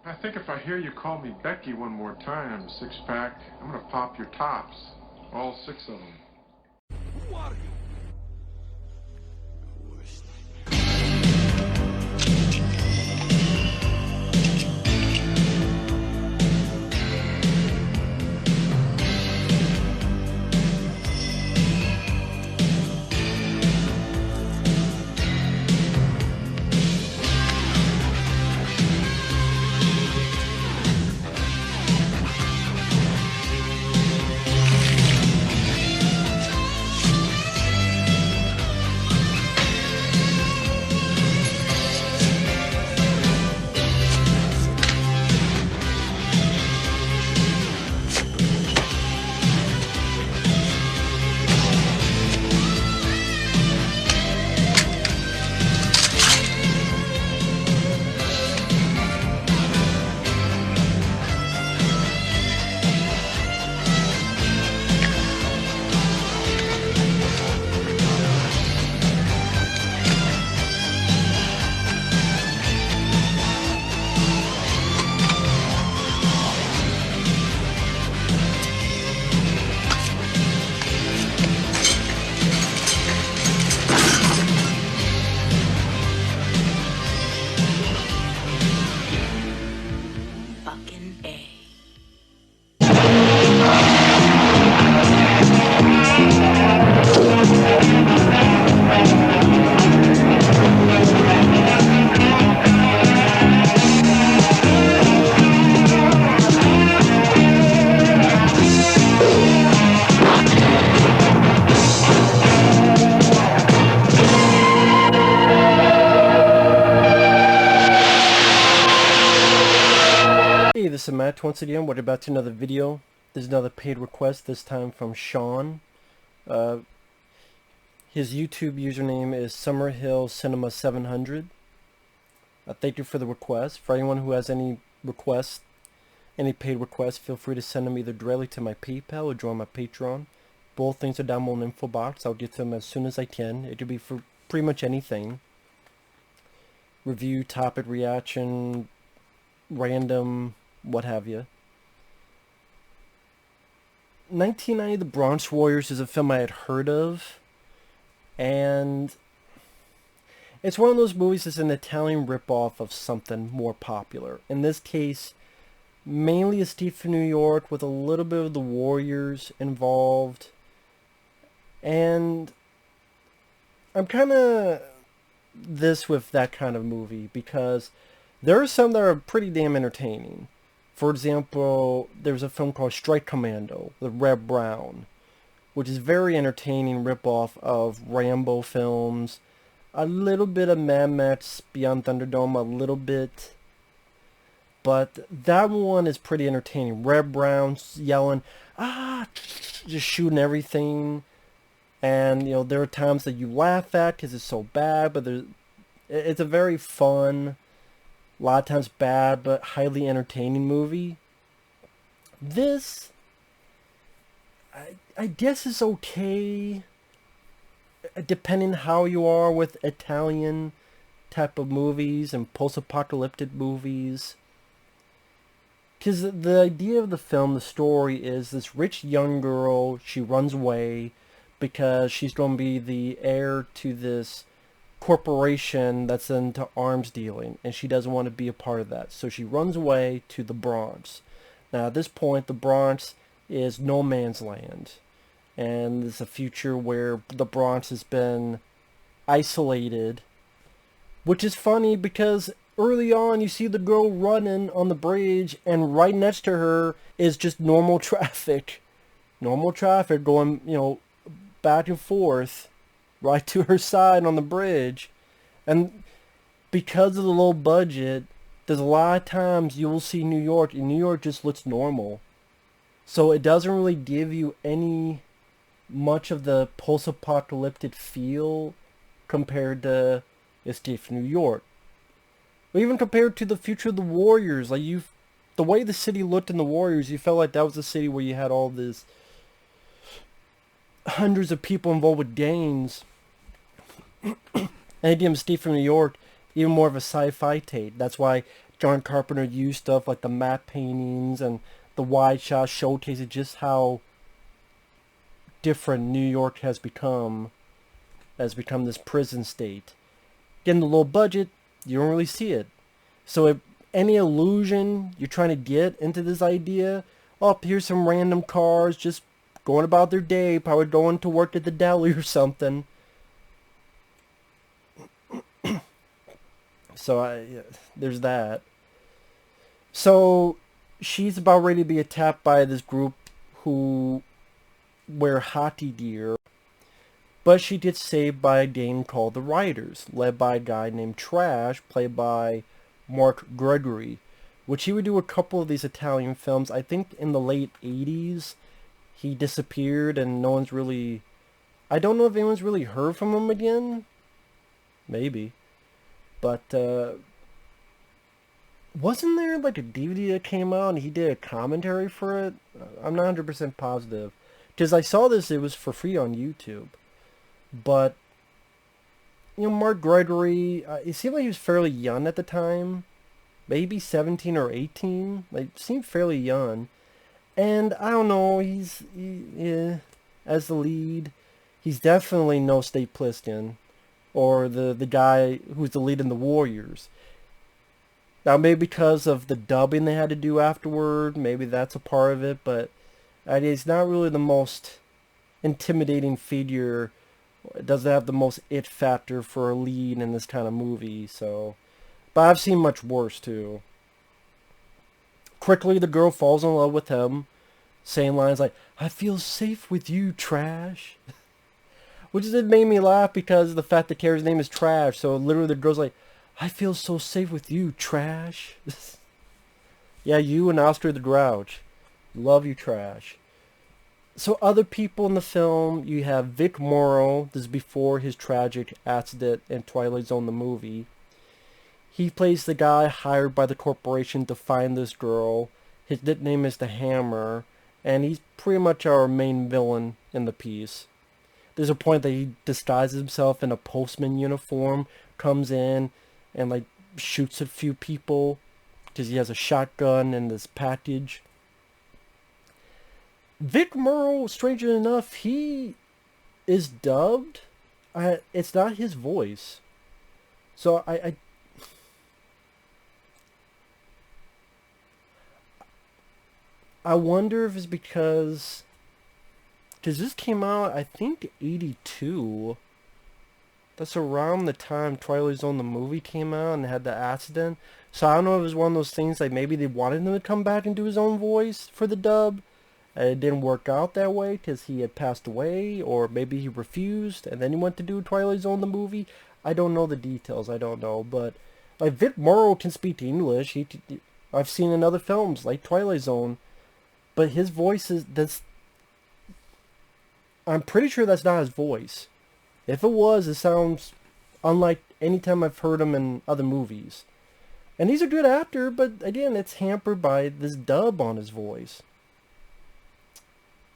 I think if I hear you call me Becky one more time, six-pack, I'm gonna pop your tops. All six of them. Who are you? Hey, this is Matt once again. We're about to another video. There's another paid request, this time from Sean. His YouTube username is Summerhill Cinema 700. Thank you for the request. For anyone who has any requests, any paid requests, feel free to send them either directly to my PayPal or join my Patreon. Both things are down below in the info box. I'll get to them as soon as I can. It could be for pretty much anything. Review, topic, reaction, random, what have you. 1990, The Bronx Warriors is a film I had heard of, and it's one of those movies that's an Italian ripoff of something more popular. In this case, mainly a Steve from New York with a little bit of the Warriors involved, and I'm kind of this with that kind of movie because there are some that are pretty damn entertaining. For example, there's a film called Strike Commando with Red Brown, which is very entertaining ripoff of Rambo films, a little bit of Mad Max Beyond Thunderdome, a little bit, but that one is pretty entertaining. Red Brown yelling, ah, just shooting everything, and you know there are times that you laugh at because it's so bad, but it's a very fun, a lot of times bad, but highly entertaining movie. This, I guess is okay, depending how you are with Italian type of movies and post-apocalyptic movies. Because the idea of the film, the story, is this rich young girl, she runs away because she's going to be the heir to this corporation that's into arms dealing, and she doesn't want to be a part of that. So she runs away to the Bronx. Now at this point, the Bronx is no man's land, and it's a future where the Bronx has been isolated, which is funny because early on you see the girl running on the bridge, and right next to her is just normal traffic going, you know, back and forth right to her side on the bridge. And because of the low budget, there's a lot of times you will see New York, and New York just looks normal. So it doesn't really give you any much of the post-apocalyptic feel compared to Escape from New York. Or even compared to the future of the Warriors. Like the way the city looked in the Warriors, you felt like that was a city where you had all this hundreds of people involved with gangs. And again, Steve from New York, even more of a sci-fi take. That's why John Carpenter used stuff like the matte paintings and the wide shots showcasing just how different New York has become this prison state. Getting the low budget, you don't really see it. So if any illusion you're trying to get into this idea, oh, here's some random cars just going about their day, probably going to work at the deli or something. So there's that. So she's about ready to be attacked by this group who wear hockey gear. But she gets saved by a gang called the Riders, led by a guy named Trash, played by Mark Gregory, which he would do a couple of these Italian films. I think in the late 80s, he disappeared and no one's really... I don't know if anyone's really heard from him again. Maybe. But, wasn't there like a DVD that came out and he did a commentary for it? I'm not 100% positive. Because I saw this, it was for free on YouTube. But, you know, Mark Gregory, it seemed like he was fairly young at the time. Maybe 17 or 18. Like, seemed fairly young. And, I don't know, as the lead, he's definitely no State Plissken. Or the guy who's the lead in the Warriors. Now, maybe because of the dubbing they had to do afterward, maybe that's a part of it, but it's not really the most intimidating figure. It doesn't have the most it factor for a lead in this kind of movie, so... But I've seen much worse, too. Quickly, the girl falls in love with him, saying lines like, "I feel safe with you, Trash." Which did make me laugh because of the fact that Carrie's name is Trash, so literally the girl's like, "I feel so safe with you, Trash." Yeah, you and Oscar the Grouch. Love you, Trash. So other people in the film, you have Vic Morrow. This is before his tragic accident in Twilight Zone the movie. He plays the guy hired by the corporation to find this girl. His nickname is the Hammer, and he's pretty much our main villain in the piece. There's a point that he disguises himself in a postman uniform, comes in, and like shoots a few people because he has a shotgun in this package. Vic Morrow, strangely enough, he is dubbed. It's not his voice. So I wonder if it's because this came out, I think, 82. That's around the time Twilight Zone the movie came out and had the accident. So I don't know if it was one of those things like maybe they wanted him to come back and do his own voice for the dub. And it didn't work out that way because he had passed away, or maybe he refused and then he went to do Twilight Zone the movie. I don't know the details. I don't know, but like Vic Morrow can speak English. I've seen in other films like Twilight Zone, but his voice is I'm pretty sure that's not his voice. If it was, it sounds unlike any time I've heard him in other movies. And he's a good actor, but again, it's hampered by this dub on his voice.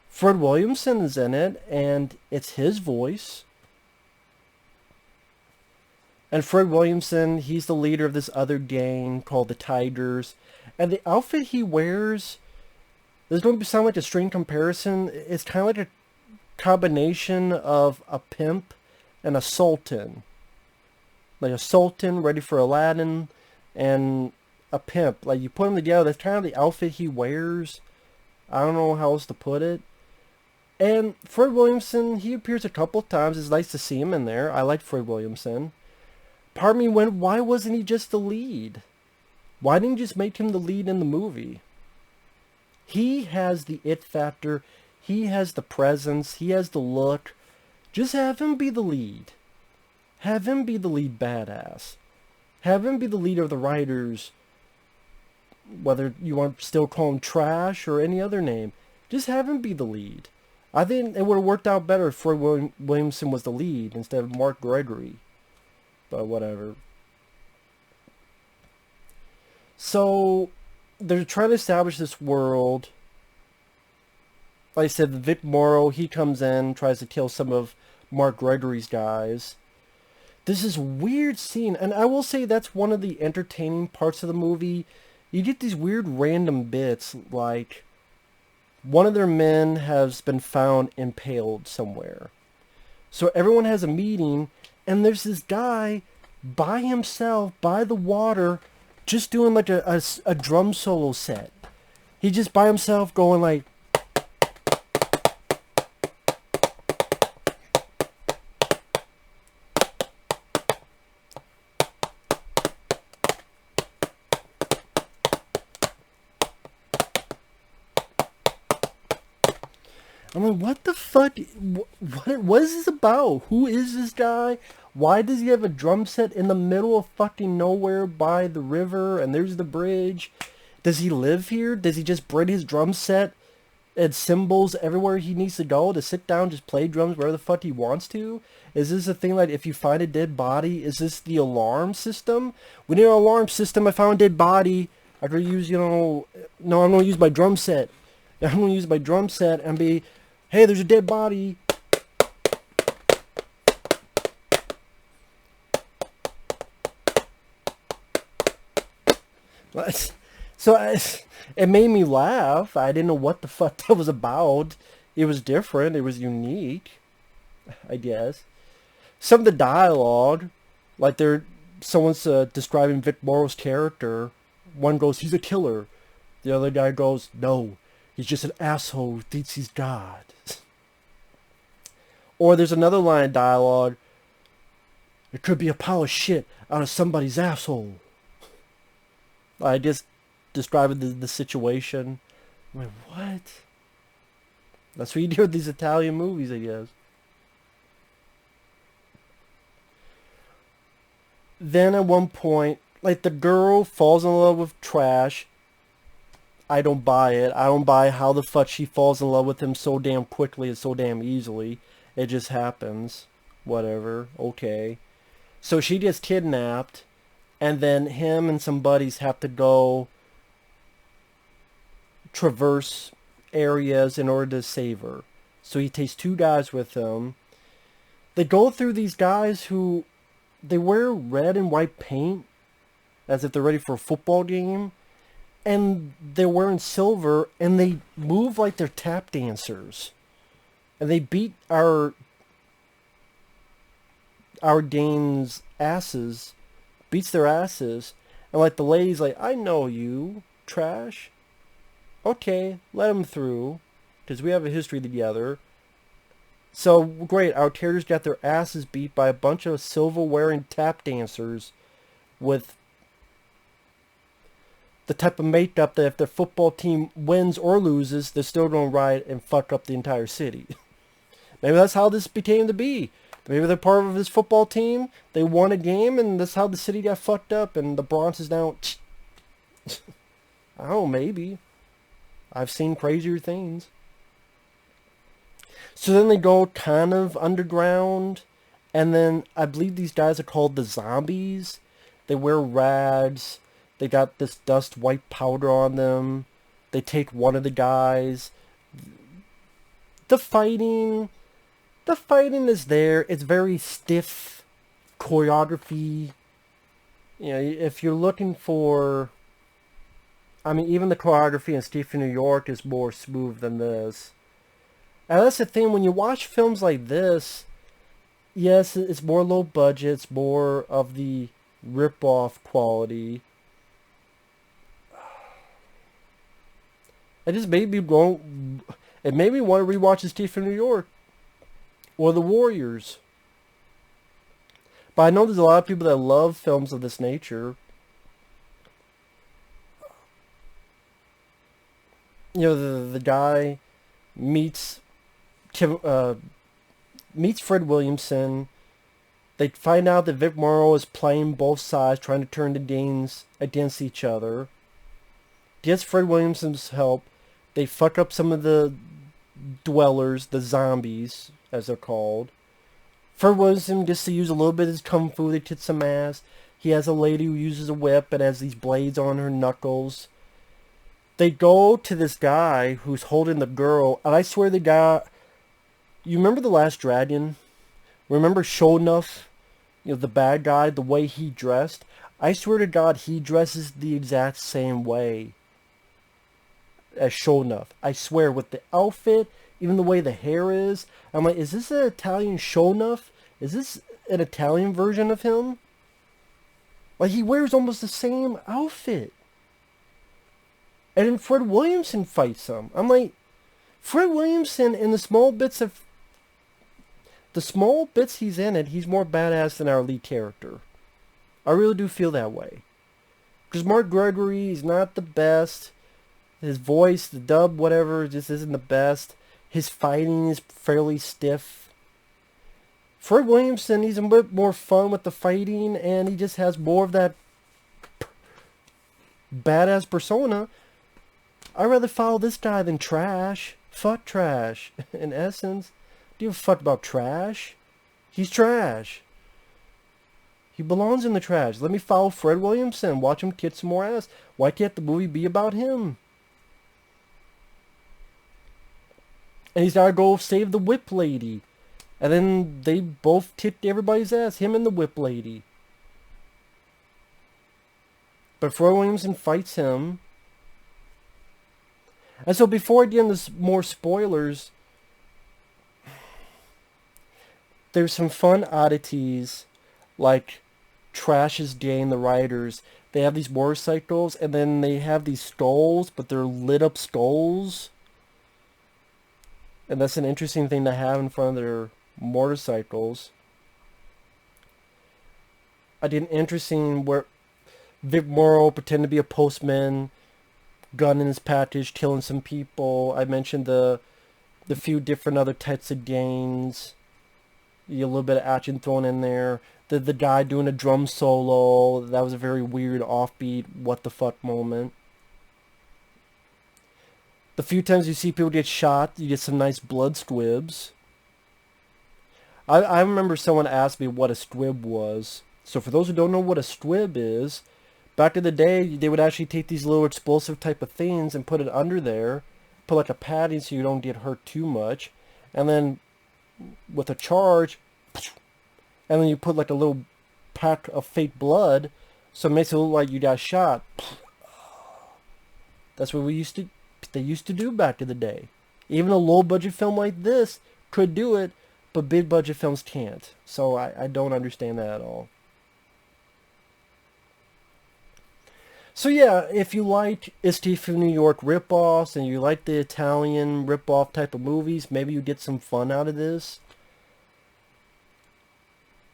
Fred Williamson is in it, and it's his voice. And Fred Williamson, he's the leader of this other gang called the Tigers. And the outfit he wears, this is going to sound like a strange comparison. It's kind of like a combination of a pimp and a sultan. Like a sultan ready for Aladdin and a pimp. Like you put them together, that's kind of the outfit he wears. I don't know how else to put it. And Fred Williamson, he appears a couple of times. It's nice to see him in there. I like Fred Williamson. Part of me went, why wasn't he just the lead? Why didn't you just make him the lead in the movie? He has the it factor. He has the presence. He has the look. Just have him be the lead. Have him be the lead badass. Have him be the leader of the Riders. Whether you want to still call him Trash or any other name. Just have him be the lead. I think it would have worked out better if Fred Williamson was the lead instead of Mark Gregory. But whatever. So, they're trying to establish this world. Like I said, Vic Morrow, he comes in, tries to kill some of Mark Gregory's guys. There's this weird scene, and I will say that's one of the entertaining parts of the movie. You get these weird random bits, like one of their men has been found impaled somewhere. So everyone has a meeting, and there's this guy by himself, by the water, just doing like a drum solo set. He just by himself going like... I'm like, what the fuck? What is this about? Who is this guy? Why does he have a drum set in the middle of fucking nowhere by the river? And there's the bridge. Does he live here? Does he just bring his drum set and cymbals everywhere he needs to go to sit down, just play drums wherever the fuck he wants to? Is this a thing like if you find a dead body, is this the alarm system? We need an alarm system. I found a dead body. I could use, no, I'm going to use my drum set. I'm going to use my drum set and be... Hey, there's a dead body. So it made me laugh. I didn't know what the fuck that was about. It was different. It was unique, I guess. Some of the dialogue, like someone's describing Vic Morrow's character. One goes, he's a killer. The other guy goes, no, he's just an asshole who thinks he's God. Or there's another line of dialogue. It could be a pile of shit out of somebody's asshole. I just described the situation. I'm like, what? That's what you do with these Italian movies, I guess. Then at one point, like the girl falls in love with Trash. I don't buy it. I don't buy how the fuck she falls in love with him so damn quickly and so damn easily. It just happens. Whatever. Okay. So she gets kidnapped, and then him and some buddies have to go traverse areas in order to save her. So he takes 2 guys with him. They go through these guys who... They wear red and white paint, as if they're ready for a football game. And they're wearing silver, and they move like they're tap dancers. And they beat our Danes' asses, beats their asses, and like the lady's like, I know you, Trash. Okay, let him through, because we have a history together. So, great, our characters got their asses beat by a bunch of silver-wearing tap dancers with the type of makeup that if their football team wins or loses, they're still going to riot and fuck up the entire city. Maybe that's how this became to be. Maybe they're part of this football team. They won a game, and that's how the city got fucked up, and the Bronx is now... I don't know, maybe. I've seen crazier things. So then they go kind of underground, and then I believe these guys are called the zombies. They wear rags. They got this dust white powder on them. They take one of the guys. The fighting is there. It's very stiff choreography. You know, if you're looking for... I mean, even the choreography in Stephen New York is more smooth than this. And that's the thing, when you watch films like this, yes, it's more low budget, it's more of the rip-off quality. It just made me go... It made me want to rewatch Stephen New York. Or The Warriors. But I know there's a lot of people that love films of this nature. You know, the guy meets Fred Williamson. They find out that Vic Morrow is playing both sides, trying to turn the Danes against each other. Gets Fred Williamson's help. They fuck up some of the dwellers, the zombies, as they're called. Fred Williamson gets to use a little bit of his kung fu. They kick some ass. He has a lady who uses a whip and has these blades on her knuckles. They go to this guy who's holding the girl, and I swear the guy... You remember The Last Dragon? Remember Sho'nuff? the bad guy, the way he dressed. I swear to God, he dresses the exact same way as Shonuff. I swear, with the outfit, even the way the hair is. I'm like, is this an Italian Shonuff? Is this an Italian version of him? Like, he wears almost the same outfit. And then Fred Williamson fights him. I'm like, Fred Williamson, in the small bits he's in it, he's more badass than our lead character. I really do feel that way. Because Mark Gregory, he's not the best. His voice, the dub, whatever, just isn't the best. His fighting is fairly stiff. Fred Williamson, he's a bit more fun with the fighting, and he just has more of that badass persona. I'd rather follow this guy than Trash. Fuck Trash. In essence, do you give a fuck about Trash? He's trash. He belongs in the trash. Let me follow Fred Williamson. Watch him kick some more ass. Why can't the movie be about him? And he's gotta go save the whip lady. And then they both kicked everybody's ass. Him and the whip lady. But Fred Williamson fights him. And so before I get into more spoilers, there's some fun oddities, like Trash's Day and the Riders. They have these motorcycles, and then they have these skulls, but they're lit up skulls. And that's an interesting thing to have in front of their motorcycles. I did an interesting where Vic Morrow pretended to be a postman, gun in his package, killing some people. I mentioned the few different other types of gangs. A little bit of action thrown in there. The guy doing a drum solo. That was a very weird, offbeat, what the fuck moment. The few times you see people get shot, you get some nice blood squibs. I remember someone asked me what a squib was. So for those who don't know what a squib is, back in the day, they would actually take these little explosive type of things and put it under there. Put like a padding so you don't get hurt too much. And then with a charge, and then you put like a little pack of fake blood, so it makes it look like you got shot. That's what they used to do back in the day. Even a low budget film like this could do it, but big budget films can't. So I don't understand that at all. So yeah, if you like Escape from New York ripoffs and you like the Italian ripoff type of movies, maybe you get some fun out of this.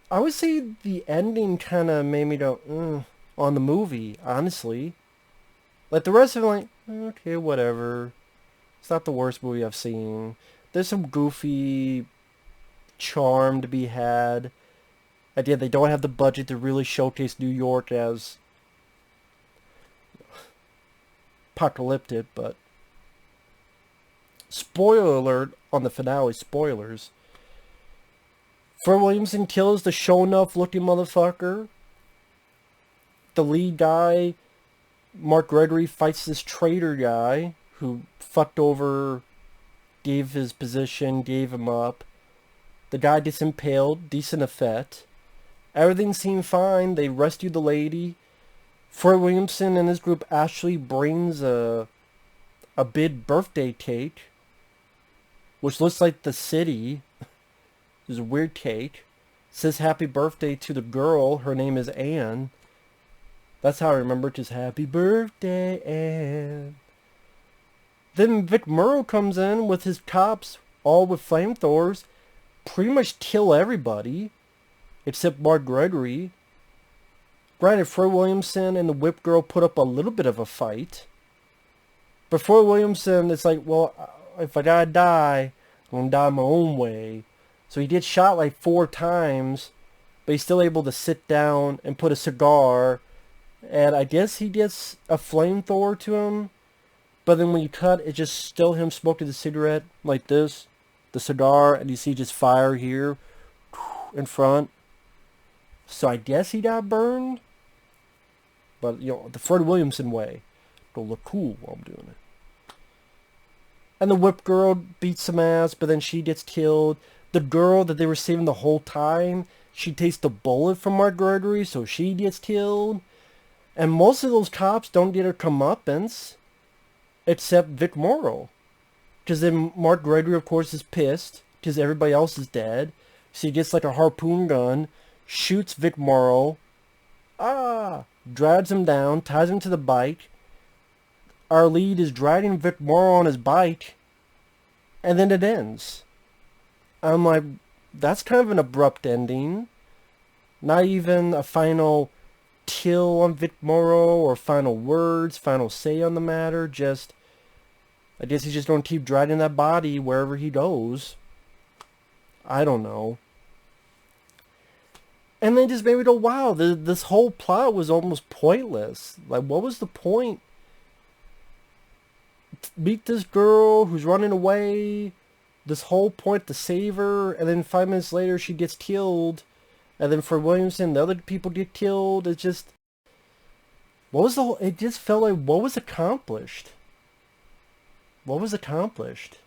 I would say the ending kind of made me go, on the movie, honestly. Like the rest of it, like, okay, whatever. It's not the worst movie I've seen. There's some goofy charm to be had. Again, they don't have the budget to really showcase New York as apocalyptic, but spoiler alert on the finale, spoilers. Fred Williamson kills the Shonuff looking motherfucker. The lead guy, Mark Gregory, fights this traitor guy who fucked over, gave his position, gave him up. The guy gets impaled, decent effect. Everything seemed fine. They rescue the lady. Fred Williamson and his group actually brings a big birthday cake, which looks like the city. It's a weird cake. It says happy birthday to the girl. Her name is Anne. That's how I remember it. Just happy birthday, Anne. Then Vic Morrow comes in with his cops, all with flamethrowers, pretty much kill everybody, except Mark Gregory. Granted, Fred Williamson and the Whip Girl put up a little bit of a fight. But Fred Williamson, it's like, well, if I gotta die, I'm gonna die my own way. So he gets shot like 4 times, but he's still able to sit down and put a cigar. And I guess he gets a flamethrower to him. But then when you cut, it's just still him smoking the cigarette like this. The cigar, and you see just fire here in front. So I guess he got burned. But, you know, the Fred Williamson way. It'll look cool while I'm doing it. And the Whip Girl beats some ass, but then she gets killed. The girl that they were saving the whole time she takes the bullet from Mark Gregory, so she gets killed. And most of those cops don't get her comeuppance, except Vic Morrow. Because then Mark Gregory, of course, is pissed, because everybody else is dead. So he gets like a harpoon gun, shoots Vic Morrow, drags him down, ties him to the bike. Our lead is dragging Vic Morrow on his bike, and then it ends. I'm like, that's kind of an abrupt ending. Not even a final kill on Vic Morrow or final words, final say on the matter. Just, I guess he's just going to keep dragging that body wherever he goes. I don't know. And then just made me go, wow, this whole plot was almost pointless. Like, what was the point? Meet this girl who's running away. This whole point to save her, and then 5 minutes later she gets killed, and then for Williamson the other people get killed. It just, what was the whole, it just felt like, what was accomplished? What was accomplished?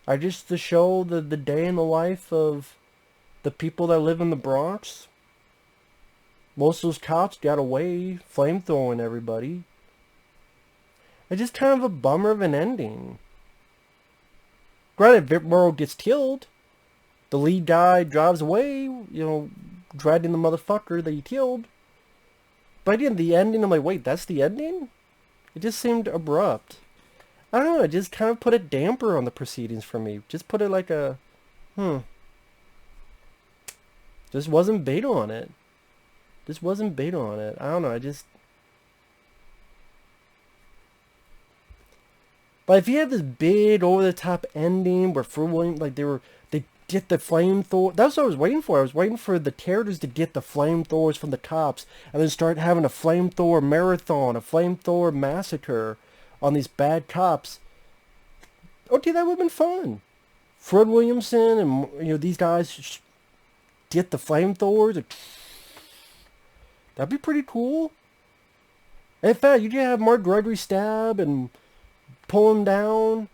I just, to show the day in the life of the people that live in the Bronx. Most of those cops got away, flamethrowing everybody. It's just kind of a bummer of an ending. Granted, Vic Morrow gets killed. The lead guy drives away, you know, dragging the motherfucker that he killed. But again, the ending, I'm like, wait, that's the ending? It just seemed abrupt. I don't know, it just kind of put a damper on the proceedings for me. Just put it like a, Just wasn't bait on it. Just wasn't bait on it. I don't know, I just... But if you had this big over-the-top ending where for William, like they get the flamethrower, that's what I was waiting for. I was waiting for the characters to get the flamethrowers from the cops and then start having a flamethrower marathon, a flamethrower massacre on these bad cops. Okay, that would have been fun. Fred Williamson and, you know, these guys get the flamethrowers. That'd be pretty cool. In fact, you could have Mark Gregory stab and pull him down,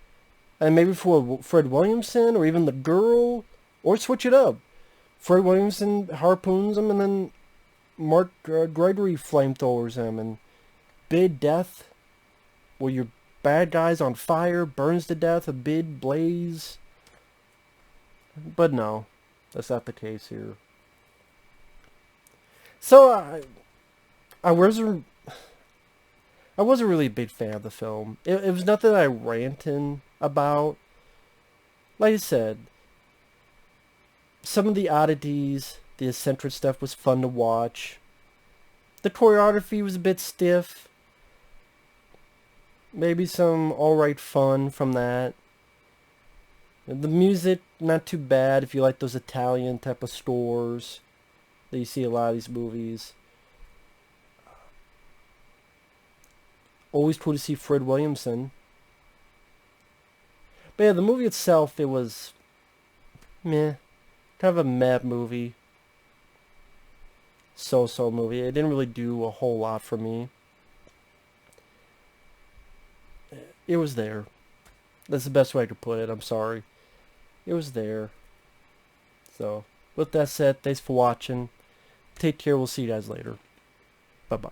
and maybe for Fred Williamson or even the girl, or switch it up. Fred Williamson harpoons him, and then Mark Gregory flamethrowers him, and big death, where your bad guy's on fire, burns to death, a big blaze. But no, that's not the case here. So I wasn't really a big fan of the film. It was nothing I ranting about. Like I said, some of the oddities, the eccentric stuff was fun to watch. The choreography was a bit stiff. Maybe some alright fun from that. The music, not too bad if you like those Italian type of scores that you see a lot of these movies. Always cool to see Fred Williamson. But yeah, the movie itself, it was meh. Kind of a meh movie. So-so movie. It didn't really do a whole lot for me. It was there. That's the best way I could put it. I'm sorry. It was there. So, with that said, thanks for watching. Take care. We'll see you guys later. Bye-bye.